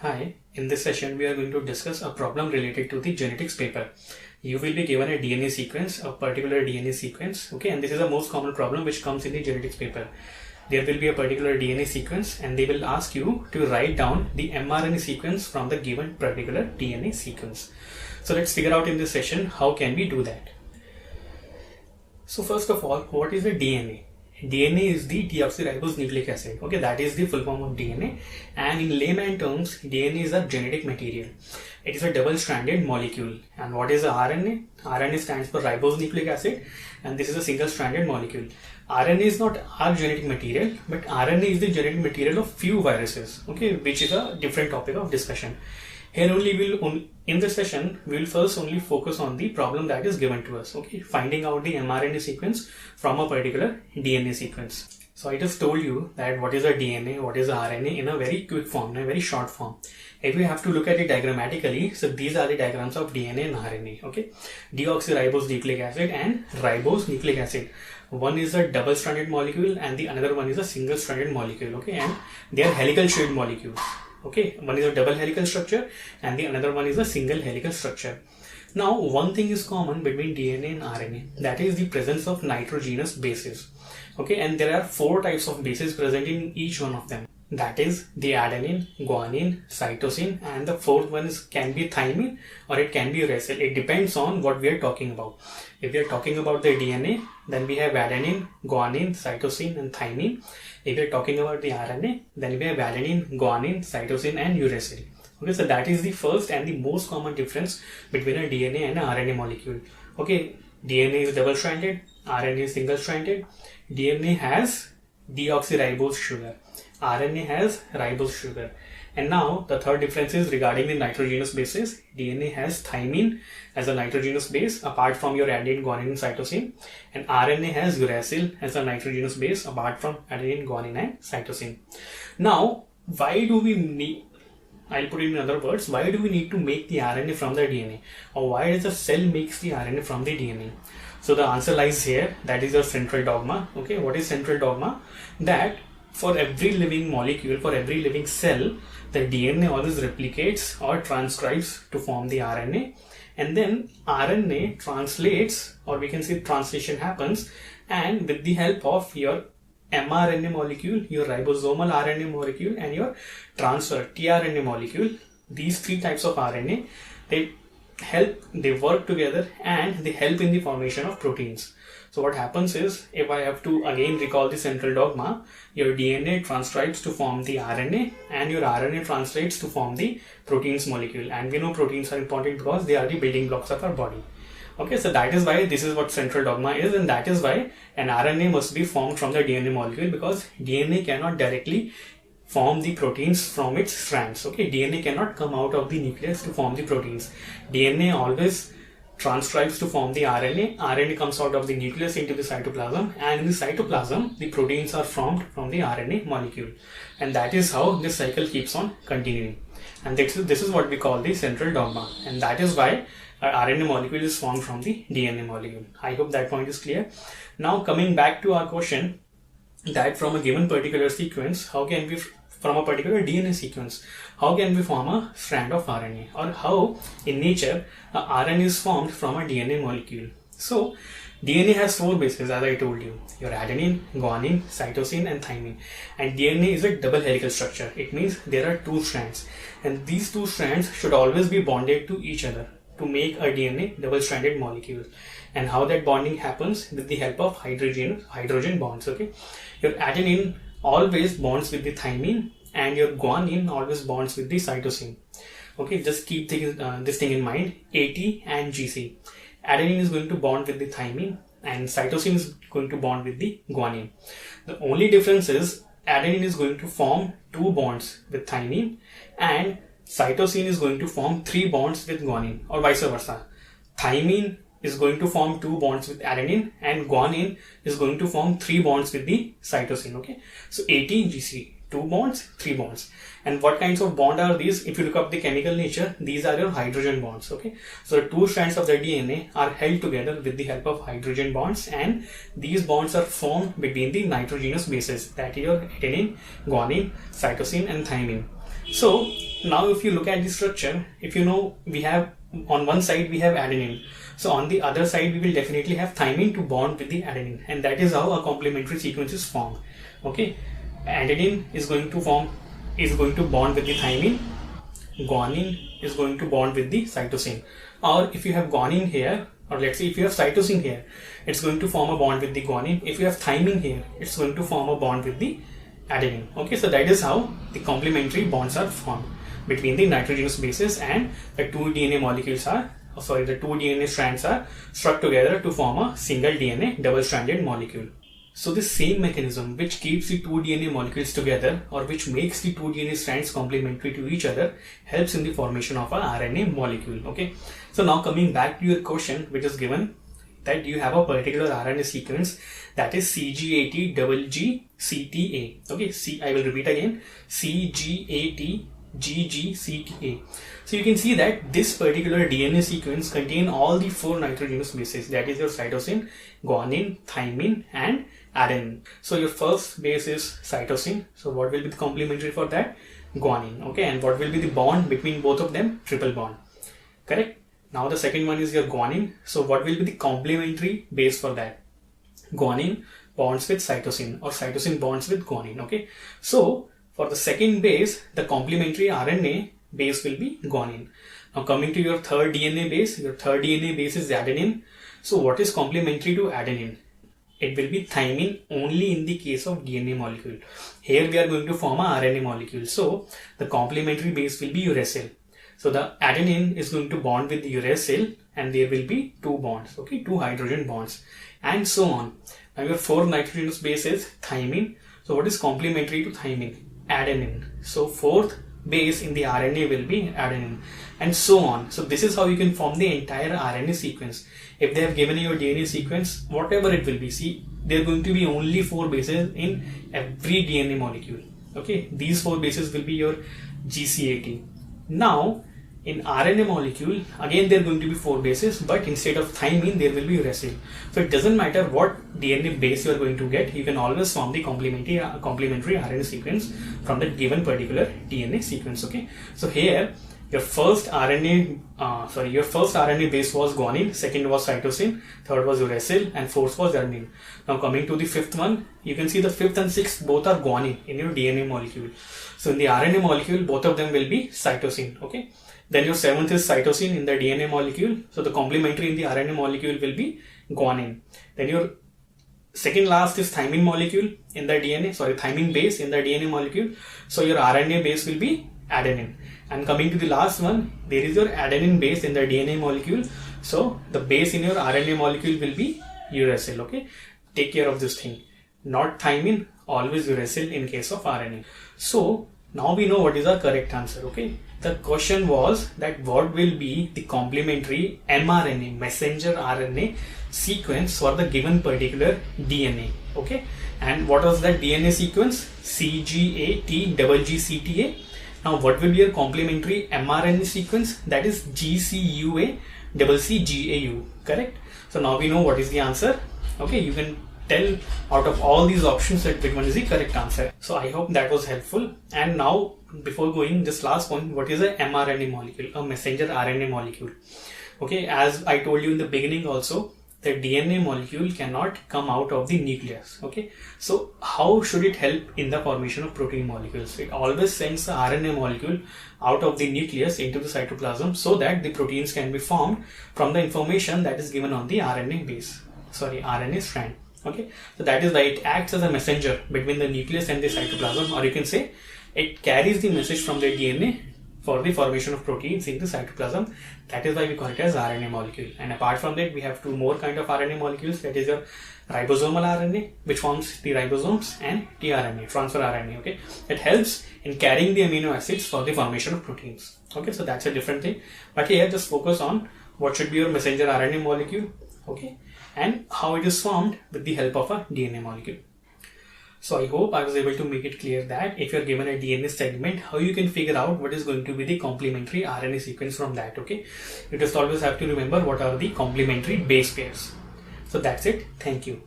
Hi, in this session we are going to discuss a problem related to the genetics paper. You will be given a DNA sequence, a particular DNA sequence, okay, and this is the most common problem which comes in the genetics paper. There will be a particular DNA sequence and they will ask you to write down the mRNA sequence from the given particular DNA sequence. So let's figure out in this session how can we do that. So first of all, what is the DNA? DNA is the deoxyribose nucleic acid. Okay, that is the full form of DNA. And in layman terms, DNA is a genetic material. It is a double-stranded molecule. And what is the RNA? RNA stands for ribose nucleic acid, and this is a single-stranded molecule. RNA is not our genetic material, but RNA is the genetic material of few viruses. Okay, which is a different topic of discussion. Here in this session, we will first only focus on the problem that is given to us. Okay, finding out the mRNA sequence from a particular DNA sequence. So I just told you that what is a DNA, what is a RNA in a very quick form, in a very short form. If we have to look at it diagrammatically, so these are the diagrams of DNA and RNA. Okay, deoxyribose nucleic acid and ribose nucleic acid. One is a double-stranded molecule and the another one is a single-stranded molecule. Okay, and they are helical shaped molecules. Okay, one is a double helical structure and the another one is a single helical structure. Now, one thing is common between DNA and RNA, that is the presence of nitrogenous bases. Okay, and there are 4 types of bases present in each one of them. That is the adenine, guanine, cytosine, and the fourth one can be thymine or it can be uracil. It depends on what we are talking about. If we are talking about the DNA, then we have adenine, guanine, cytosine, and thymine. If we are talking about the RNA, then we have adenine, guanine, cytosine, and uracil. Okay, so that is the first and the most common difference between a DNA and a RNA molecule. Okay, DNA is double-stranded, RNA is single-stranded. DNA has deoxyribose sugar. RNA has ribose sugar. And now the third difference is regarding the nitrogenous bases. DNA has thymine as a nitrogenous base apart from your adenine, guanine, and cytosine, and RNA has uracil as a nitrogenous base apart from adenine, guanine, and cytosine. Now, why do we need, I'll put it in other words, why do we need to make the RNA from the DNA, or why does the cell makes the RNA from the DNA? So the answer lies here. That is your central dogma. Okay, what is central dogma? That for every living molecule, for every living cell, the DNA always replicates or transcribes to form the RNA, and then RNA translates, or we can say translation happens, and with the help of your mRNA molecule, your ribosomal RNA molecule, and your transfer tRNA molecule, these 3 types of RNA, they work together and they help in the formation of proteins. So what happens is, if I have to again recall the central dogma, your DNA transcribes to form the RNA and your RNA translates to form the proteins molecule. And we know proteins are important because they are the building blocks of our body. Okay, so that is why this is what central dogma is, and that is why an RNA must be formed from the DNA molecule, because DNA cannot directly form the proteins from its strands. Okay, DNA cannot come out of the nucleus to form the proteins. DNA always transcribes to form the RNA. RNA comes out of the nucleus into the cytoplasm, and in the cytoplasm, the proteins are formed from the RNA molecule. And that is how this cycle keeps on continuing. And this is what we call the central dogma. And that is why RNA molecule is formed from the DNA molecule. I hope that point is clear. Now coming back to our question, that from a given particular sequence, how can we, from a particular DNA sequence, how can we form a strand of RNA, or how in nature RNA is formed from a DNA molecule? So DNA has 4 bases, as I told you, your adenine, guanine, cytosine, and thymine. And DNA is a double helical structure. It means there are 2 strands, and these 2 strands should always be bonded to each other to make a DNA double-stranded molecule. And how that bonding happens? With the help of hydrogen bonds. Okay, your adenine always bonds with the thymine, and your guanine always bonds with the cytosine. Okay, just keep this thing in mind, AT and GC. Adenine is going to bond with the thymine and cytosine is going to bond with the guanine. The only difference is adenine is going to form 2 bonds with thymine and cytosine is going to form 3 bonds with guanine, or vice versa. Thymine is going to form 2 bonds with adenine and guanine is going to form 3 bonds with the cytosine. Okay, so AT, GC, 2 bonds, 3 bonds. And what kinds of bond are these? If you look up the chemical nature, these are your hydrogen bonds. Okay, so the 2 strands of the DNA are held together with the help of hydrogen bonds, and these bonds are formed between the nitrogenous bases, that is your adenine, guanine, cytosine, and thymine. So Now if you look at the structure, if you know, we have on one side we have adenine, so on the other side we will definitely have thymine to bond with the adenine, and that is how a complementary sequence is formed. Okay, adenine is going to bond with the thymine, guanine is going to bond with the cytosine, or if you have guanine here, or let's say if you have cytosine here, it's going to form a bond with the guanine. If you have thymine here, it's going to form a bond with the adenine. Okay, so that is how the complementary bonds are formed between the nitrogenous bases, and the two DNA molecules are, the two DNA strands are struck together to form a single DNA double-stranded molecule. So the same mechanism which keeps the two DNA molecules together, or which makes the two DNA strands complementary to each other, helps in the formation of a RNA molecule. Okay, so now coming back to your question, which is given that you have a particular RNA sequence that is CGAT-GGCTA. Okay, I will repeat again, CGAT-GGCTA. So you can see that this particular DNA sequence contain all the 4 nitrogenous bases, that is your cytosine, guanine, thymine and adenine. So your first base is cytosine, so what will be the complementary for that? Guanine. Okay, and what will be the bond between both of them? Triple bond. Correct. Now the second one is your guanine, so what will be the complementary base for that? Guanine bonds with cytosine, or cytosine bonds with guanine. Okay, so for the second base, the complementary RNA base will be guanine. Now coming to your third DNA base, your third DNA base is adenine. So what is complementary to adenine? It will be thymine only in the case of DNA molecule. Here we are going to form a RNA molecule. So the complementary base will be uracil. So the adenine is going to bond with the uracil, and there will be 2 bonds, okay, 2 hydrogen bonds, and so on. Now your 4 nitrogenous base is thymine. So what is complementary to thymine? Adenine. So 4th base in the RNA will be adenine, and so on. So this is how you can form the entire RNA sequence. If they have given you a DNA sequence, whatever it will be, see, there are going to be only 4 bases in every DNA molecule. Okay, these 4 bases will be your GCAT. Now in RNA molecule, again there are going to be 4 bases, but instead of thymine there will be uracil. So it doesn't matter what DNA base you are going to get, you can always form the complementary RNA sequence from the given particular DNA sequence. Okay, so here your first RNA base was guanine, second was cytosine, third was uracil, and fourth was adenine. Now coming to the 5th one, you can see the 5th and 6th both are guanine in your DNA molecule. So in the RNA molecule, both of them will be cytosine. Okay, then your 7th is cytosine in the DNA molecule. So the complementary in the RNA molecule will be guanine. Then your second last is thymine molecule in the thymine base in the DNA molecule. So your RNA base will be adenine. And coming to the last one, there is your adenine base in the DNA molecule. So the base in your RNA molecule will be uracil. Okay, take care of this thing. Not thymine, always uracil in case of RNA. So now we know what is our correct answer. Okay, the question was that what will be the complementary mRNA, messenger RNA sequence for the given particular DNA. Okay, and what was that DNA sequence? CGAT-GGCTA. Now what will be your complementary mRNA sequence? That is GCUA-CCGAU. Correct. So now we know what is the answer. Okay, you can tell out of all these options that which one is the correct answer. So I hope that was helpful. And now before going, this last point, what is a mRNA molecule, a messenger RNA molecule? Okay, as I told you in the beginning also, the DNA molecule cannot come out of the nucleus. Okay, so how should it help in the formation of protein molecules? It always sends the RNA molecule out of the nucleus into the cytoplasm so that the proteins can be formed from the information that is given on the RNA strand. Okay, so that is why it acts as a messenger between the nucleus and the cytoplasm, or you can say it carries the message from the DNA for the formation of proteins in the cytoplasm. That is why we call it as RNA molecule. And apart from that, we have 2 more kind of RNA molecules, that is your ribosomal RNA, which forms the ribosomes, and tRNA, transfer RNA. Okay, it helps in carrying the amino acids for the formation of proteins. Okay, so that's a different thing, but here just focus on what should be your messenger RNA molecule. Okay, and how it is formed with the help of a DNA molecule. So I hope I was able to make it clear that if you are given a DNA segment, how you can figure out what is going to be the complementary RNA sequence from that. Okay, you just always have to remember what are the complementary base pairs. So that's it. Thank you.